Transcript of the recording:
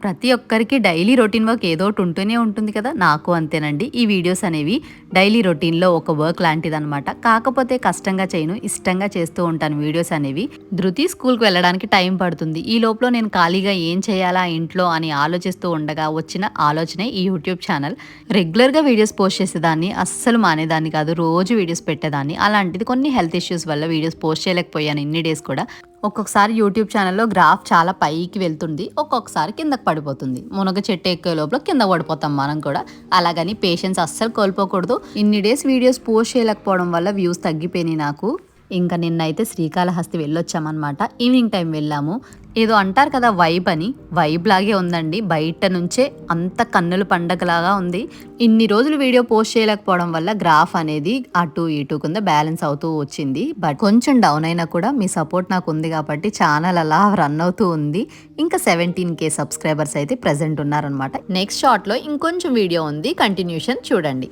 ప్రతి ఒక్కరికి daily routine work ఏదో ఒకటి ఉంటూనే ఉంటుంది కదా, నాకు అంతేనండి. ఈ వీడియోస్ అనేవి డైలీ రొటీన్లో ఒక వర్క్ లాంటిదనమాట. కాకపోతే కష్టంగా చేయను, ఇష్టంగా చేస్తూ ఉంటాను వీడియోస్ అనేవి. ధృతి స్కూల్కి వెళ్ళడానికి టైం పడుతుంది. ఈ లోపల నేను ఖాళీగా ఏం చేయాలా ఇంట్లో అని ఆలోచిస్తూ ఉండగా వచ్చిన ఆలోచనే ఈ యూట్యూబ్ ఛానల్. రెగ్యులర్గా వీడియోస్ పోస్ట్ చేసేదాన్ని, అస్సలు మానేదాన్ని కాదు, రోజు వీడియోస్ పెట్టేదాన్ని. అలాంటిది కొన్ని హెల్త్ ఇష్యూస్ వల్ల వీడియోస్ పోస్ట్ చేయలేకపోయాను ఇన్ని డేస్ కూడా. ఒక్కొక్కసారి యూట్యూబ్ ఛానల్లో గ్రాఫ్ చాలా పైకి వెళ్తుంది, ఒక్కొక్కసారి కిందకి పడిపోతుంది. మునగ చెట్టు ఎక్కే లోపల కింద పడిపోతాం మనం కూడా. అలాగని పేషెన్స్ అస్సలు కోల్పోకూడదు. ఇన్ని డేస్ వీడియోస్ పోస్ట్ చేయలేకపోవడం వల్ల వ్యూస్ తగ్గిపోయినాయి నాకు. ఇంకా నిన్నైతే శ్రీకాళహస్తి వెళ్ళొచ్చామన్నమాట. ఈవినింగ్ టైం వెళ్ళాము. ఏదో అంటారు కదా వైబ్ అని, వైబ్ లాగే ఉందండి. బయట నుంచే అంత కన్నుల పండగలాగా ఉంది. ఇన్ని రోజులు వీడియో పోస్ట్ చేయలేకపోవడం వల్ల గ్రాఫ్ అనేది అటు ఇటు కింద బ్యాలెన్స్ అవుతూ వచ్చింది. బట్ కొంచెం డౌన్ అయినా కూడా మీ సపోర్ట్ నాకు ఉంది కాబట్టి ఛానల్ అలా రన్ అవుతూ ఉంది. ఇంకా 17K సబ్స్క్రైబర్స్ అయితే ప్రెజెంట్ ఉన్నారనమాట. నెక్స్ట్ షార్ట్లో ఇంకొంచెం వీడియో ఉంది, కంటిన్యూషన్ చూడండి.